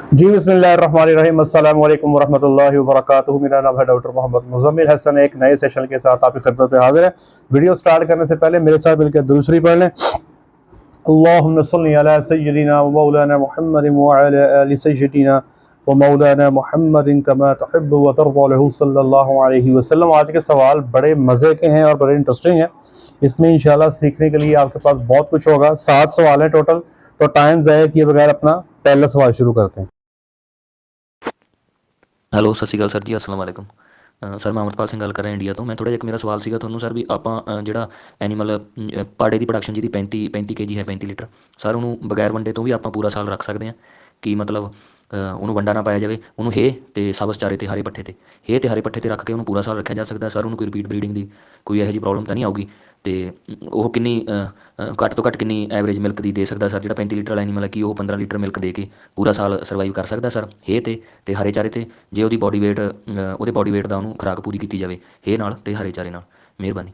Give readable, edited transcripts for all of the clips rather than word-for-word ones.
जी बिस्मिल्लाहिर्रहमानिर्रहीम अस्सलामु अलैकुम वरहमतुल्लाहि वबरकातुहू। मेरा नाम है डॉक्टर मोहम्मद मुज़म्मिल हसन। एक नए सेशन के साथ आपकी खिदमत में हाजिर है। वीडियो स्टार्ट करने से पहले मेरे साथ मिलकर दुरूद शरीफ पढ़ लें। अल्लाहुम्मा सल्लि अला सय्यिदिना व मौलाना मुहम्मदिन व अला आलि सय्यिदिना व मौलाना मुहम्मदिन कमा तुहिब्बु व तर्ज़ा लहू सल्लल्लाहु अलैहि वसल्लम। आज के सवाल बड़े मज़े के हैं और बड़े इंटरेस्टिंग हैं। इसमें इंशाल्लाह सीखने के लिए आपके पास बहुत कुछ होगा। 7 सवाल हैं टोटल, तो टाइम ज़ाया किए बगैर अपना पहला सवाल शुरू करते हैं। ਹੈਲੋ ਸਤਿ ਸ਼੍ਰੀ ਅਕਾਲ ਸਰ ਜੀ। ਅਸਲਾਮ ਵਾਲੇਕੁਮ। ਸਰ ਮੈਂ ਅਮਰਪਾਲ ਸਿੰਘ ਗੱਲ ਕਰ ਰਿਹਾ ਇੰਡੀਆ ਤੋਂ। ਮੈਂ ਥੋੜ੍ਹਾ ਜਿਹਾ ਇੱਕ ਮੇਰਾ ਸਵਾਲ ਸੀਗਾ ਤੁਹਾਨੂੰ ਸਰ, ਵੀ ਆਪਾਂ ਜਿਹੜਾ ਐਨੀਮਲ ਪਾੜੇ ਦੀ ਪ੍ਰੋਡਕਸ਼ਨ ਜਿਹਦੀ 35 ਕੇਜੀ ਹੈ, 35 ਲੀਟਰ, ਸਰ ਉਹਨੂੰ ਬਗੈਰ ਵੰਡੇ ਤੋਂ ਵੀ ਆਪਾਂ ਪੂਰਾ ਸਾਲ ਰੱਖ ਸਕਦੇ ਹਾਂ ਕਿ ਮਤਲਬ ਉਹਨੂੰ ਵੰਡਾ ਨਾ ਪਾਇਆ ਜਾਵੇ, ਉਹਨੂੰ ਹੇ ਅਤੇ ਸਬਜ਼ ਚਾਰੇ ਅਤੇ ਹਰੇ ਪੱਠੇ 'ਤੇ ਹਰੇ ਪੱਠੇ 'ਤੇ ਰੱਖ ਕੇ ਉਹਨੂੰ ਪੂਰਾ ਸਾਲ ਰੱਖਿਆ ਜਾ ਸਕਦਾ ਸਰ? ਉਹਨੂੰ ਕੋਈ ਰਿਪੀਟ ਬਰੀਡਿੰਗ ਦੀ ਕੋਈ ਇਹੋ ਜਿਹੀ ਪ੍ਰੋਬਲਮ ਤਾਂ ਨਹੀਂ ਆਊਗੀ? ਅਤੇ ਉਹ ਕਿੰਨੀ ਘੱਟ ਤੋਂ ਘੱਟ ਕਿੰਨੀ ਐਵਰੇਜ ਮਿਲਕ ਦੀ ਦੇ ਸਕਦਾ ਸਰ? ਜਿਹੜਾ 35 ਲੀਟਰ ਵਾਲਾ ਐਨੀਮਲ ਹੈ, ਕਿ ਉਹ 15 ਲੀਟਰ ਮਿਲਕ ਦੇ ਕੇ ਪੂਰਾ ਸਾਲ ਸਰਵਾਈਵ ਕਰ ਸਕਦਾ ਸਰ ਹੇ ਅਤੇ ਹਰੇ ਚਾਰੇ 'ਤੇ, ਜੇ ਉਹਦੀ ਬੋਡੀ ਵੇਟ ਉਹਦੇ ਬੋਡੀ ਵੇਟ ਦਾ ਉਹਨੂੰ ਖੁਰਾਕ ਪੂਰੀ ਕੀਤੀ ਜਾਵੇ ਹੇ ਨਾਲ ਅਤੇ ਹਰੇ ਚਾਰੇ ਨਾਲ? ਮਿਹਰਬਾਨੀ।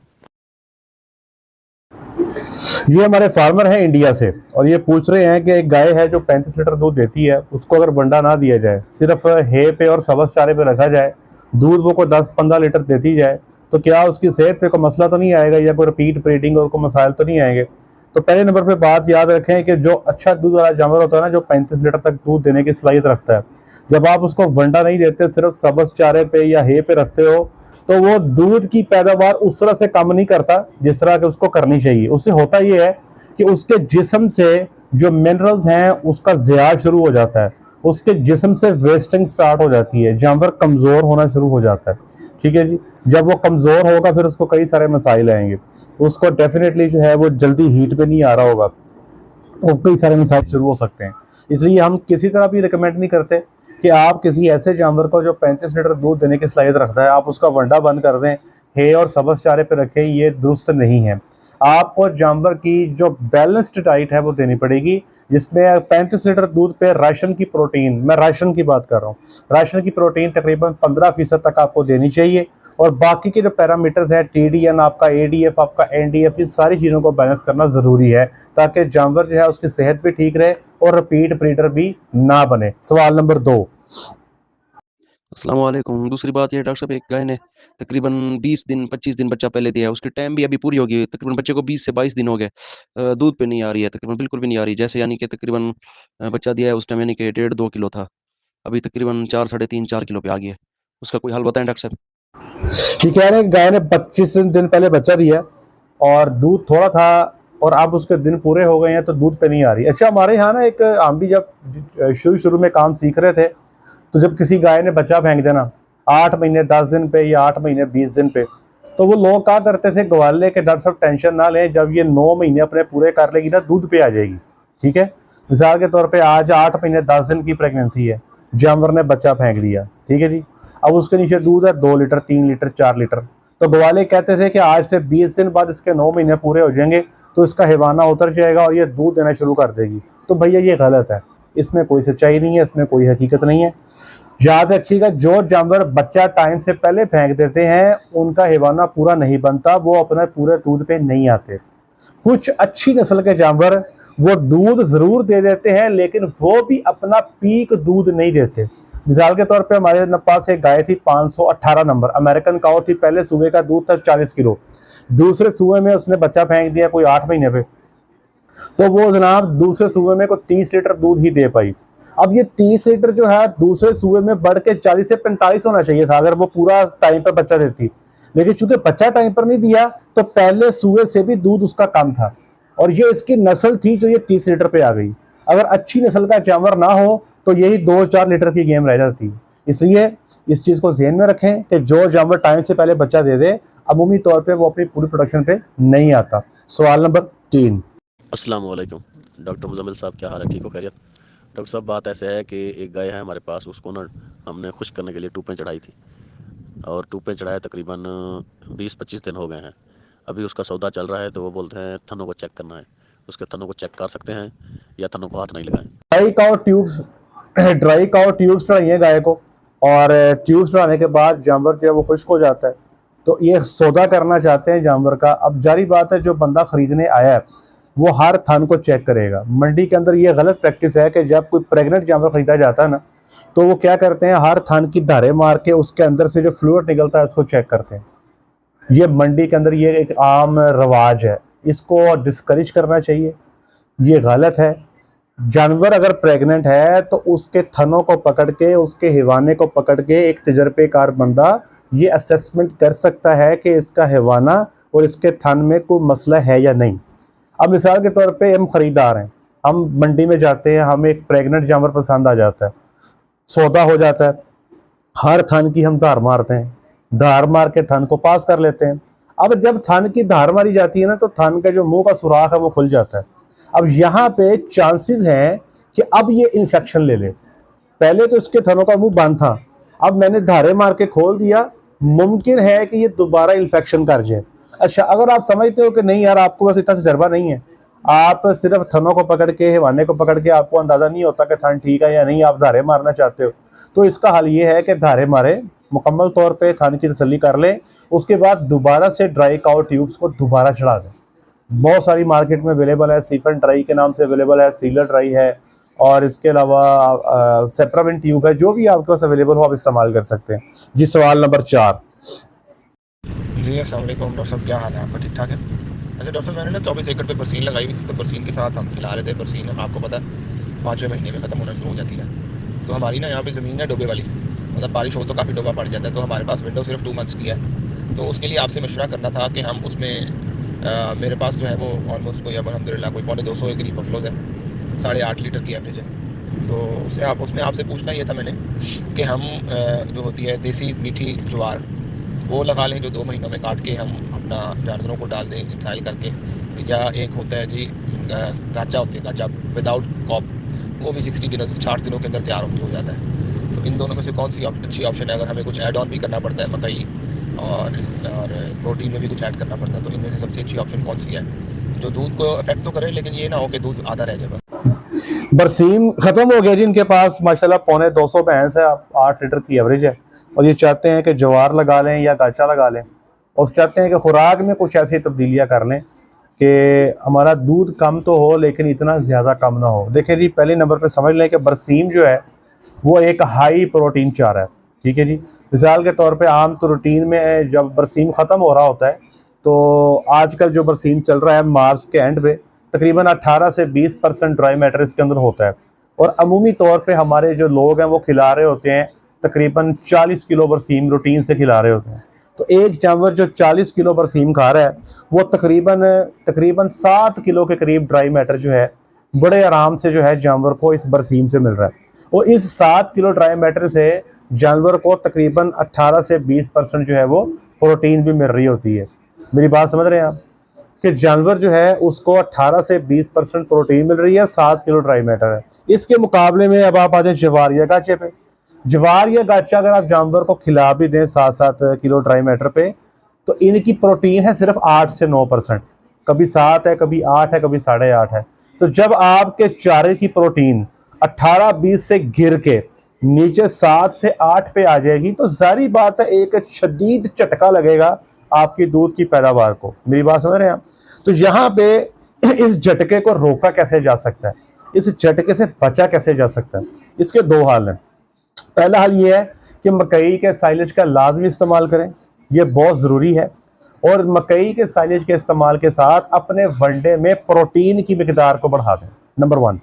ये हमारे फार्मर हैं इंडिया से और ये पूछ रहे हैं कि एक गाय है जो 35 लीटर दूध देती है, उसको अगर बंडा ना दिया जाए, सिर्फ हे पे और सब्ज चारे पे रखा जाए, दूध वो को 10-15 लीटर देती जाए, तो क्या उसकी सेहत पे कोई मसला तो नहीं आएगा या कोई रिपीट ब्रीडिंग और कोई मसाइल तो नहीं आएंगे? तो पहले नंबर पे बात याद रखें कि जो अच्छा दूध वाला जानवर होता है ना, जो 35 लीटर तक दूध देने की सलाहियत रखता है, जब आप उसको वंडा नहीं देते, सिर्फ सब्ज चारे पे या हे पे रखते हो, तो वो दूध की पैदावार उस तरह से कम नहीं करता जिस तरह के उसको करनी चाहिए। उससे होता ये है कि उसके जिस्म से जो मिनरल्स हैं उसका ज़िया शुरू हो जाता है, उसके जिस्म से वेस्टिंग स्टार्ट हो जाती है, जानवर कमज़ोर होना शुरू हो जाता है। ठीक है जी। जब वो कमज़ोर होगा फिर उसको कई सारे मसाइल आएंगे, उसको डेफिनेटली जो है वो जल्दी हीट पे नहीं आ रहा होगा, तो कई सारे मसाइल शुरू हो सकते हैं। इसलिए हम किसी तरह भी रिकमेंड नहीं करते कि आप किसी ऐसे जानवर को जो 35 लीटर दूध देने की सलाहियत रखता है, आप उसका वंडा बंद कर दें, हे और सब्ज चारे पे रखें, ये दुरुस्त नहीं है। आपको जानवर की जो बैलेंस्ड डाइट है वो देनी पड़ेगी, जिसमें 35 लीटर दूध पे राशन की प्रोटीन, मैं राशन की बात कर रहा हूँ, राशन की प्रोटीन तकरीबन 15% तक आपको देनी चाहिए। और बाकी के जो पैरामीटर्स हैं, TDN आपका, ADF आपका, NDF, इस सारी चीज़ों को बैलेंस करना ज़रूरी है ताकि जानवर जो है उसकी सेहत भी ठीक रहे और रिपीट ब्रीडर भी ना बने। सवाल नंबर 2। अस्सलाम वालेकुम। दूसरी बात ये डॉक्टर साहब, एक गाय ने तकरीबन 20 दिन 25 दिन बच्चा पहले दिया है, उसकी टाइम भी अभी पूरी होगी, तकरीबन बच्चे को 20 से 22 दिन हो गए, दूध पे नहीं आ रही है, तकरीबन बिल्कुल भी नहीं आ रही। जैसे यानी कि तकरीबन बच्चा दिया है उस टाइम यानी कि 1.5-2 किलो था, अभी तकरीबन 4 साढ़े 3-4 किलो पे आ गया है। उसका कोई हल बताएं डॉक्टर साहब। ये कह रहे हैं गाय ने 25 दिन पहले बच्चा दिया और दूध थोड़ा था और अब उसके दिन पूरे हो गए हैं तो दूध पे नहीं आ रही। अच्छा, हमारे यहाँ ना एक, हम भी जब शुरू में काम सीख रहे थे, तो जब किसी गाय ने बच्चा फेंक देना 8 महीने 10 दिन पे या 8 महीने 20 दिन पे, तो वो लोग क्या करते थे, ग्वाले के डॉक्टर साहब टेंशन ना लें, जब ये 9 महीने अपने पूरे कर लेगी ना, दूध पे आ जाएगी। ठीक है। मिसाल के तौर पे आज 8 महीने 10 दिन की प्रेगनेंसी है, जानवर ने बच्चा फेंक दिया, ठीक है जी। अब उसके नीचे दूध है 2 लीटर 3 लीटर 4 लीटर, तो ग्वाले कहते थे कि आज से 20 दिन बाद इसके 9 महीने पूरे हो जाएंगे तो इसका हिवाना उतर जाएगा और ये दूध देना शुरू कर देगी। तो भैया ये गलत है, इसमें कोई सच्चाई नहीं है, इसमें कोई हकीकत नहीं है। याद रखिएगा, जो जानवर बच्चा टाइम से पहले फेंक देते हैं उनका हिवाना पूरा नहीं बनता, वो अपने पूरे दूध पे नहीं आते। कुछ अच्छी नस्ल के जानवर वो दूध जरूर दे देते हैं लेकिन वो भी अपना पीक दूध नहीं देते। मिसाल के तौर पे हमारे पास एक गाय थी 518 नंबर, अमेरिकन काऊ थी, पहले सूबे का दूध था 40 किलो, दूसरे सूबे में उसने बच्चा फेंक दिया कोई 8 महीने पे, तो वो जनाब दूसरे सूबे में को 30 लीटर दूध ही दे पाई। अब ये 30 लीटर जो है दूसरे सूबे में बढ़ के 40 से 45 होना चाहिए था अगर वो पूरा टाइम पर बच्चा देती, लेकिन चूंकि बच्चा टाइम पर नहीं दिया तो पहले सूबे से भी दूध उसका कम था और ये इसकी नस्ल थी जो ये 30 लीटर पे आ गई। अगर अच्छी नस्ल का जानवर ना हो तो यही 2-4 लीटर की गेम रह जाती है। इसलिए इस चीज़ को ध्यान में रखें कि जो जानवर टाइम से पहले बच्चा दे दे, अमूमी तौर पे वो अपनी पूरी प्रोडक्शन पे नहीं आता। सवाल नंबर 3। अस्सलाम वालेकुम डॉक्टर मुज़म्मिल साहब, क्या हाल है? ठीक हो? खैरियत? डॉक्टर साहब, बात ऐसे है कि एक गाय है हमारे पास, उसको ना हमने खुश्क करने के लिए टूपें चढ़ाई थी और टूपें चढ़ाए तकरीबन 20-25 दिन हो गए हैं। अभी उसका सौदा चल रहा है तो वो बोलते हैं थनों को चेक करना है, उसके थनों को चेक कर सकते हैं या थनों को हाथ नहीं लगाएं? ड्राई काउ ट्यूब्स चढ़ाइए गाय को और ट्यूब्स चढ़ाने के बाद जानवर जो है वो खुश्क हो जाता है, तो ये सौदा करना चाहते हैं जानवर का। अब जारी बात है, जो बंदा खरीदने आया है वो हर थन को चेक करेगा। मंडी के अंदर ये गलत प्रैक्टिस है कि जब कोई प्रेग्नेंट जानवर खरीदा जाता है ना, तो वो क्या करते हैं, हर थन की धारे मार के उसके अंदर से जो फ्लूइड निकलता है उसको चेक करते हैं। ये मंडी के अंदर ये एक आम रवाज है, इसको डिस्करेज करना चाहिए, ये गलत है। जानवर अगर प्रेग्नेंट है तो उसके थनों को पकड़ के, उसके हिवाने को पकड़ के एक तजर्बेकार बंदा ये असेसमेंट कर सकता है कि इसका हिवाना और इसके थन में कोई मसला है या नहीं। अब मिसाल के तौर पे हम ख़रीदार हैं, हम मंडी में जाते हैं, हमें एक प्रेग्नेंट जानवर पसंद आ जाता है, सौदा हो जाता है, हर थन की हम धार मारते हैं, धार मार के थन को पास कर लेते हैं। अब जब थन की धार मारी जाती है ना, तो थन का जो मुंह का सुराख है वो खुल जाता है। अब यहाँ पे चांसेस हैं कि अब ये इन्फेक्शन ले ले। पहले तो इसके थनों का मुंह बंद था, अब मैंने धारे मार के खोल दिया, मुमकिन है कि ये दोबारा इन्फेक्शन कर जाए। अच्छा, अगर आप समझते हो कि नहीं यार, आपको बस इतना तजर्बा नहीं है, आप सिर्फ थनों को पकड़ के, हिवाने को पकड़ के, आपको अंदाज़ा नहीं होता कि थन ठीक है या नहीं, आप धारे मारना चाहते हो, तो इसका हल ये है कि धारे मारे, मुकम्मल तौर पे थन की तसल्ली कर लें, उसके बाद दोबारा से ड्राई काउ ट्यूब्स को दोबारा चढ़ा दें। बहुत सारी मार्केट में अवेलेबल है, सीफन ड्राई के नाम से अवेलेबल है, सीलर ड्राई है, और इसके अलावा सेप्राविन ट्यूब है, जो भी आपके पास अवेलेबल हो आप इस्तेमाल कर सकते हैं। जी, सवाल नंबर 4। जी अस्सलाम वालेकुम डॉक्टर साहब, क्या हाल है आपका? ठीक ठाक है। अच्छा डॉक्टर साहब, मैंने ना 24 एकड़ पे बरसीन लगाई हुई थी, तो बरसीन के साथ हम खिला रहे थे। बरसीन आपको पता है 5वें महीने में ख़त्म होना शुरू हो जाती है। तो हमारी ना यहाँ पे ज़मीन है डोबे वाली, मतलब बारिश हो तो काफ़ी डोबा पड़ जाता है। तो हमारे पास विंडो सिर्फ 2 मंथ्स की है, तो उसके लिए आपसे मशवरा करना था कि हम उसमें मेरे पास जो है वो ऑलमोस्ट कोई अब अलहमदिल्ला कोई 250 के करीब बफलोज है, 8.5 लीटर की एवरेज है। तो उसमें आपसे पूछना ये था मैंने कि हम जो होती है देसी मीठी ज्वार वो लगा लें, जो 2 महीनों में काट के हम अपना जानवरों को डाल दें इंसाइल करके, या एक होता है जी गाचा होती है, गाचा विदाउट कॉप, वो भी 60 दिनों 60 दिनों के अंदर तैयार हो जाता है। तो इन दोनों में से कौन सी अच्छी ऑप्शन है? अगर हमें कुछ ऐड ऑन भी करना पड़ता है, मकई और प्रोटीन में भी कुछ ऐड करना पड़ता है, तो इनमें से सबसे अच्छी ऑप्शन कौन सी है जो दूध को अफेक्ट तो करे लेकिन ये ना हो कि दूध आधा रह जाए? बरसीन ख़त्म हो गया जी इनके पास, माशाल्लाह 250 भैंस है, 8 लीटर की एवरेज है, और ये चाहते हैं कि ज्वार लगा लें या गाचा लगा लें, और चाहते हैं कि खुराक में कुछ ऐसी तब्दीलियाँ कर लें कि हमारा दूध कम तो हो लेकिन इतना ज़्यादा कम ना हो। देखिए जी, पहले नंबर पे समझ लें कि बरसीन जो है वो एक हाई प्रोटीन चारा है, ठीक है जी। मिसाल के तौर पे आम तो रूटीन में जब बरसीन ख़त्म हो रहा होता है, तो आजकल जो बरसीन चल रहा है मार्च के एंड पे तकरीबन 18 से 20% ड्राई मैटर इसके अंदर होता है, और अमूमी तौर पे हमारे जो लोग हैं वो खिला रहे होते हैं तकरीबन 40 किलो बरसीम रूटीन से खिला रहे होते हैं। तो एक जानवर जो 40 किलो बरसीम खा रहा है वो तकरीबन 7 किलो के करीब ड्राई मैटर जो है बड़े आराम से जो है जानवर को इस बरसीम से मिल रहा है, और इस 7 किलो ड्राई मैटर से जानवर को तकरीबन 18 से 20% जो है वो प्रोटीन भी मिल रही होती है। मेरी बात समझ रहे हैं आप कि जानवर जो है उसको 18 से 20% प्रोटीन मिल रही है, 7 किलो ड्राई मैटर है। इसके मुकाबले में अब आप आ जाए ज्वार या गाचे पे। ज्वार या गाचा अगर आप जानवर को खिला भी दें 7-7 किलो ड्राई मैटर पे, तो इनकी प्रोटीन है सिर्फ 8 से 9%, कभी 7 है, कभी 8 है, कभी 8.5 है। तो जब आपके चारे की प्रोटीन 18-20 से गिर के नीचे 7 से 8 पे आ जाएगी, तो जारी बात है एक शदीद झटका लगेगा आपकी दूध की पैदावार को। मेरी बात समझ रहे हैं आप? तो यहाँ पे इस झटके को रोका कैसे जा सकता है, इस झटके से बचा कैसे जा सकता है? इसके 2 हल हैं। पहला हल ये है कि मकई के साइलेज का लाजमी इस्तेमाल करें, ये बहुत ज़रूरी है, और मकई के साइलेज के इस्तेमाल के साथ अपने वनडे में प्रोटीन की मिकदार को बढ़ा दें, नंबर 1।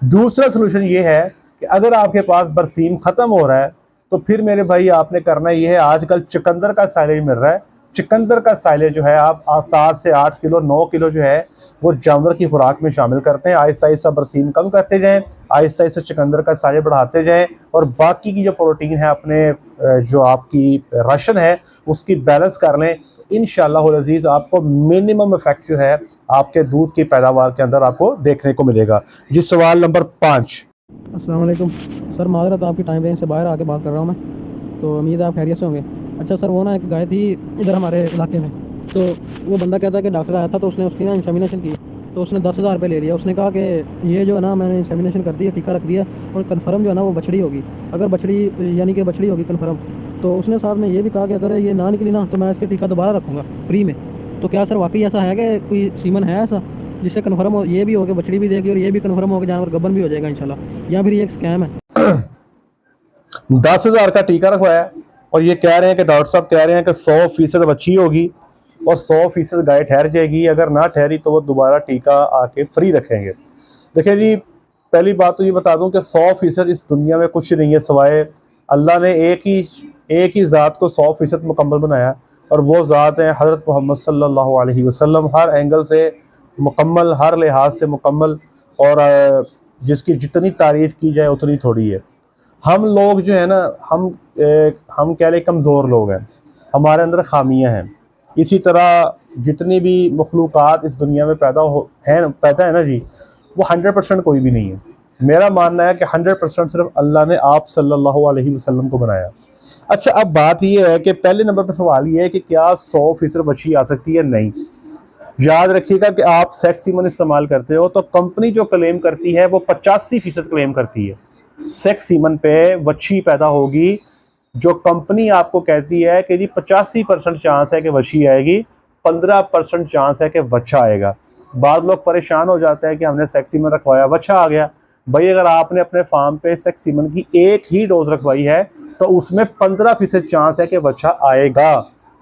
दूसरा सलूशन ये है कि अगर आपके पास बरसीम ख़त्म हो रहा है, तो फिर मेरे भाई आपने करना ये है, आजकल चुकंदर का साइलेज मिल रहा है, चुकंदर का साइलेज जो है आप 7 से 8 किलो 9 किलो जो है वो जानवर की खुराक में शामिल करते हैं। आहिस्ता आहिस्ता बरसीम कम करते जाएं, आहिस्ता आहिस्ता चुकंदर का साइलेज बढ़ाते जाएं, और बाकी की जो प्रोटीन है अपने जो आपकी राशन है उसकी बैलेंस कर लें। तो इंशाअल्लाह अज़ीज़ आपको मिनिमम इफेक्ट जो है आपके दूध की पैदावार के अंदर आपको देखने को मिलेगा। जी, सवाल नंबर 5। अस्सलाम वालेकुम सर, माज़रत आपकी टाइम रेंज से बाहर आके बात कर रहा हूँ मैं, तो उम्मीद है आप खैरियत से होंगे। अच्छा सर, वो ना एक गाय थी इधर हमारे इलाके में, तो वो बंदा कहता है कि डॉक्टर आया था तो उसने उसकी ना इंसेमिनेशन की, तो उसने 10,000 रुपये ले लिया। उसने कहा कि ये जो है ना मैंने इंसेमिनेशन कर दी है, टीका रख दिया, और कन्फर्म जो है ना वो बछड़ी होगी, अगर बछड़ी यानी कि बछड़ी होगी कन्फर्म, तो उसने साथ में ये भी कहा कि अगर ये ना निकली ना तो मैं इसके टीका दोबारा रखूँगा फ्री में। तो क्या सर वाकई ऐसा है कि कोई सीमन है ऐसा? जिससे कन्फर्म हो, ये भी हो कि बछड़ी भी देगी और ये भी कन्फर्म हो कि जानवर गब्बन भी हो जाएगा इंशाल्लाह, या फिर ये एक स्कैम है? 10,000 का टीका रखवाया है और ये कह रहे हैं कि डॉक्टर साहब कह रहे हैं कि 100% बच्ची होगी और 100% गाय ठहर जाएगी, अगर ना ठहरी तो वो दोबारा टीका आके फ्री रखेंगे। देखिए जी, पहली बात तो ये बता दूं कि 100% इस दुनिया में कुछ नहीं है सिवाय अल्लाह ने एक ही ज़ात को 100% मुकम्मल बनाया और वो ज़ात है हज़रत मोहम्मद सल्लल्लाहु अलैहि वसल्लम। हर एंगल से मुकम्मल, हर लिहाज से मुकम्मल, और जिसकी जितनी तारीफ़ की जाए उतनी थोड़ी है। हम लोग जो है ना, हम कह लें कमज़ोर लोग हैं, हमारे अंदर खामियां हैं। इसी तरह जितनी भी मखलूक़ात इस दुनिया में पैदा है ना जी, वो 100% कोई भी नहीं है। मेरा मानना है कि 100% सिर्फ अल्लाह ने आप सल्लल्लाहु अलैहि वसल्लम को बनाया। अच्छा, अब बात ये है कि पहले नंबर पर सवाल ये है कि क्या 100% बच्ची आ सकती है? नहीं। याद रखिएगा कि आप सेक्स सीमन इस्तेमाल करते हो तो कंपनी जो क्लेम करती है वो 85% क्लेम करती है सेक्स सीमन पे वच्छी पैदा होगी। जो कंपनी आपको कहती है कि जी 85% चांस है कि वच्छी आएगी, 15% चांस है कि बच्चा आएगा। बाद लोग परेशान हो जाते हैं कि हमने सेक्स सीमन रखवाया, बच्चा आ गया। भाई, अगर आपने अपने फार्म पे सेक्स सीमन की एक ही डोज रखवाई है तो उसमें 15% चांस है कि बच्चा आएगा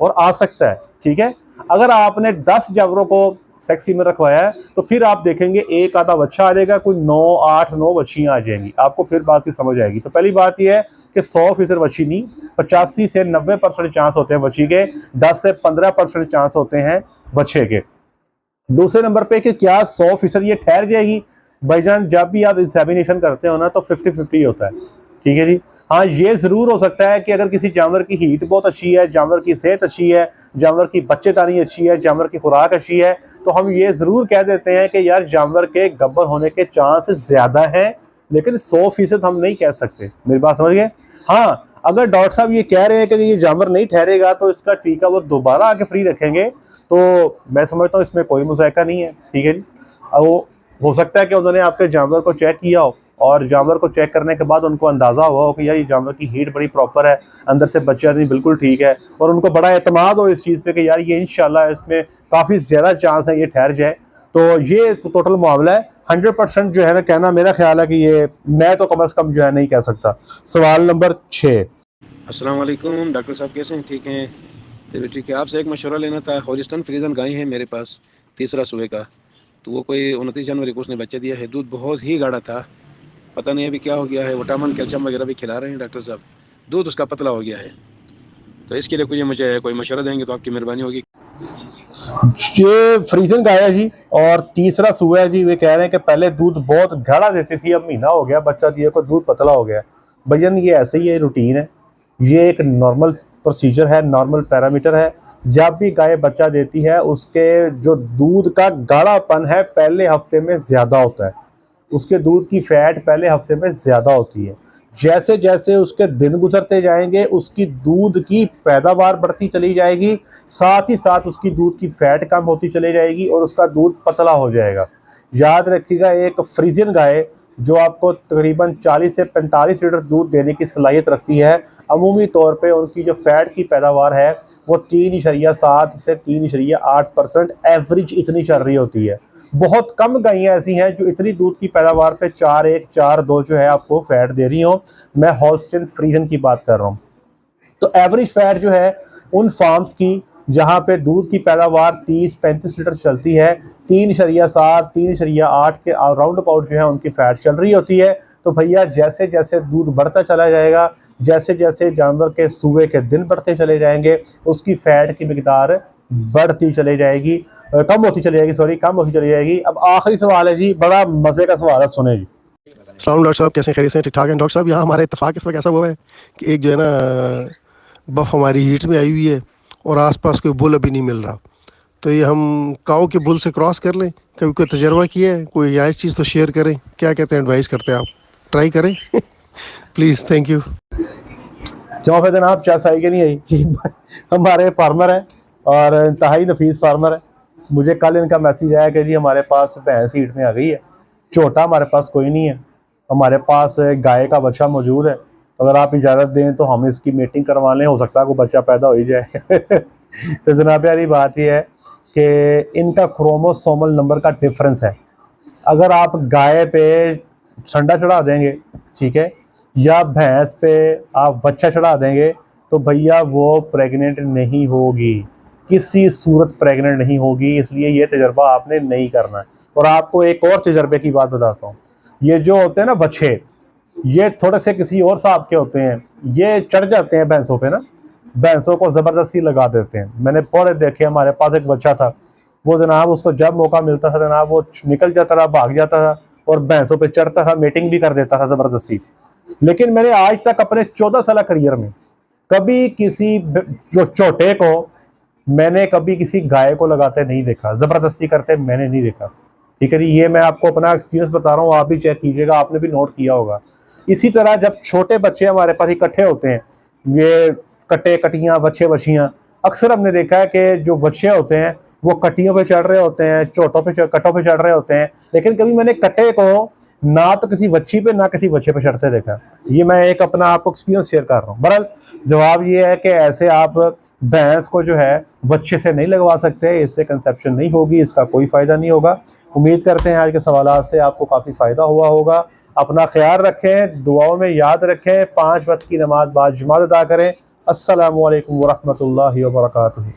और आ सकता है, ठीक है। अगर आपने 10 जानवरों को सेक्स सीमन रखवाया है तो फिर आप देखेंगे एक आधा बच्चा आ जाएगा, कोई 8-9 बच्चियाँ आ जाएंगी, आपको फिर बात की समझ आएगी। तो पहली बात यह है कि 100% बच्ची नहीं, 85 से 90% चांस होते हैं बच्ची के, 10 से 15% चांस होते हैं बच्चे के। दूसरे नंबर पे कि क्या 100% ये ठहर जाएगी? भाईजान, जब भी आप इंसेमिनेशन करते हो ना तो 50-50 होता है, ठीक है जी। हाँ, ये ज़रूर हो सकता है कि अगर किसी जानवर की हीट बहुत अच्छी है, जानवर की सेहत अच्छी है, जानवर की बच्चेदानी अच्छी है, जानवर की खुराक अच्छी है, तो हम ये ज़रूर कह देते हैं कि यार जानवर के गब्बर होने के चांस ज़्यादा हैं, लेकिन 100% हम नहीं कह सकते। मेरी बात समझ गए? हाँ, अगर डॉक्टर साहब ये कह रहे हैं कि ये जानवर नहीं ठहरेगा तो इसका टीका वो दोबारा आके फ्री रखेंगे, तो मैं समझता हूँ इसमें कोई मुज़ायका नहीं है, ठीक है जी। वो हो सकता है कि उन्होंने आपके जानवर को चेक किया हो और जानवर को चेक करने के बाद उनको अंदाज़ा हुआ हो कि यार ये जानवर की हीट बड़ी प्रॉपर है, अंदर से बच्चा नहीं बिल्कुल ठीक है, और उनको बड़ा एतमाद हो इस चीज़ पे कि यार ये इंशाल्लाह इसमें काफ़ी ज़्यादा चांस है ये ठहर जाए। तो ये टोटल मामला है। 100% जो है ना कहना, मेरा ख्याल है कि ये मैं तो कम से कम जो है नहीं कह सकता। सवाल नंबर 6। अस्सलाम वालेकुम डॉक्टर साहब, कैसे हैं? ठीक हैं? चलिए ठीक है। आपसे एक मशवरा लेना था। हॉलिस्टन फ्रीजन गाय है मेरे पास, तीसरा सुबह का, तो वो कोई 29 जनवरी को उसने बच्चा दिया है। दूध बहुत ही गाढ़ा था, पता नहीं अभी क्या हो गया है। विटामिन कैल्शियम वगैरह भी खिला रहे हैं डॉक्टर साहब, दूध उसका पतला हो गया है। तो इसके लिए मुझे कोई मशवरा देंगे तो आपकी मेहरबानी होगी। ये फ्रीजन गाय है जी और तीसरा सुबह है जी। वे कह रहे हैं कि पहले दूध बहुत गाढ़ा देती थी, अब महीना हो गया बच्चा दिए को दूध पतला हो गया। भैया ये ऐसे ही है, रूटीन है, ये एक नॉर्मल प्रोसीजर है, नॉर्मल पैरामीटर है। जब भी गाय बच्चा देती है उसके जो दूध का गाढ़ापन है पहले हफ्ते में ज़्यादा होता है, उसके दूध की फैट पहले हफ्ते में ज़्यादा होती है। जैसे जैसे उसके दिन गुजरते जाएंगे उसकी दूध की पैदावार बढ़ती चली जाएगी, साथ ही साथ उसकी दूध की फैट कम होती चली जाएगी और उसका दूध पतला हो जाएगा। याद रखिएगा, एक फ्रीजियन गाय जो आपको तकरीबन 40 से 45 लीटर दूध देने की सलाहियत रखती है, अमूमी तौर पे उनकी जो फैट की पैदावार है वो 3.7 से 3.8% एवरेज इतनी चल रही होती है। बहुत कम गायें ऐसी हैं जो इतनी दूध की पैदावार पे 4.1 4.2 जो है आपको फैट दे रही हो। मैं हॉल्स्टीन फ्रीजन की बात कर रहा हूँ। तो एवरेज फैट जो है उन फार्म्स की जहाँ पे दूध की पैदावार 30-35 लीटर चलती है, 3.7 3.8 के राउंड अबाउट जो है उनकी फैट चल रही होती है। तो भैया जैसे जैसे दूध बढ़ता चला जाएगा, जैसे जैसे जानवर के सुबह के दिन बढ़ते चले जाएंगे, उसकी फैट की मिकदार बढ़ती चली जाएगी, कम होती चली जाएगी। अब आखिरी सवाल है जी, बड़ा मज़े का सवाल है, सुने जी। सलाम डॉक्टर साहब, कैसे खैरियत से? ठीक ठाक हैं डॉक्टर साहब। यहाँ हमारे इत्तेफाक इस वक्त ऐसा हुआ है कि एक जो है ना बफ हमारी हीट में आई हुई है और आसपास कोई बुल अभी नहीं मिल रहा। तो ये हम काऊ के बुल से क्रॉस कर लें? कभी कोई तजर्बा किया है? कोई याद चीज़ तो शेयर करें, क्या कहते हैं, एडवाइस करते हैं आप, ट्राई करें प्लीज़, थैंक यू। चौथे दिन आप चेस आई कि नहीं आई? हमारे फार्मर है और इंतहाई नफीस फार्मर है। मुझे कल इनका मैसेज आया कि जी हमारे पास भैंस हीट में आ गई है, छोटा हमारे पास कोई नहीं है, हमारे पास गाय का बच्चा मौजूद है, अगर आप इजाज़त दें तो हम इसकी मीटिंग करवा लें, हो सकता है कोई बच्चा पैदा हो ही जाए। तो जनाब यारी बात यह है कि इनका क्रोमोसोमल नंबर का डिफरेंस है। अगर आप गाय पे संडा चढ़ा देंगे, ठीक है, या भैंस पे आप बच्चा चढ़ा देंगे, तो भैया वो प्रेग्नेंट नहीं होगी, किसी सूरत प्रेग्नेंट नहीं होगी। इसलिए ये तजर्बा आपने नहीं करना है। और आपको एक और तजर्बे की बात बताता हूँ, ये जो होते हैं ना बच्चे, ये थोड़े से किसी और साहब के होते हैं, ये चढ़ जाते हैं भैंसों पे ना, भैंसों को ज़बरदस्ती लगा देते हैं। मैंने पौधे देखे, हमारे पास एक बच्चा था, वो जनाब उसको जब मौका मिलता था जनाब वो निकल जाता था, भाग जाता था और भैंसों पे चढ़ता था, मीटिंग भी कर देता था ज़बरदस्ती। लेकिन मैंने आज तक अपने 14 साल करियर में कभी किसी जो छोटे को मैंने कभी किसी गाय को लगाते नहीं देखा, ज़बरदस्ती करते मैंने नहीं देखा। ठीक है जी, ये मैं आपको अपना एक्सपीरियंस बता रहा हूँ, आप भी चेक कीजिएगा, आपने भी नोट किया होगा। इसी तरह जब छोटे बच्चे हमारे पास इकट्ठे होते हैं, ये कट्टे कटियाँ बच्चे बच्चियाँ, अक्सर हमने देखा है कि जो बच्चे होते हैं वो कटियों पे चढ़ रहे होते हैं, कट्टों पे चढ़ रहे होते हैं, लेकिन कभी मैंने कट्टे को ना तो किसी बच्ची पे ना किसी बच्चे पे चढ़ते देखा। ये मैं एक अपना आपको एक्सपीरियंस शेयर कर रहा हूँ। बहरहाल जवाब ये है कि ऐसे आप भैंस को जो है बच्चे से नहीं लगवा सकते, इससे कंसेप्शन नहीं होगी, इसका कोई फ़ायदा नहीं होगा। उम्मीद करते हैं आज के सवालात से आपको काफ़ी फ़ायदा हुआ होगा। अपना ख्याल रखें, दुआओं में याद रखें, 5 वक्त की नमाज बाद जमात अदा करें। अस्सलामु अलैकुम वरहमतुल्लाहि वबरकातुहू।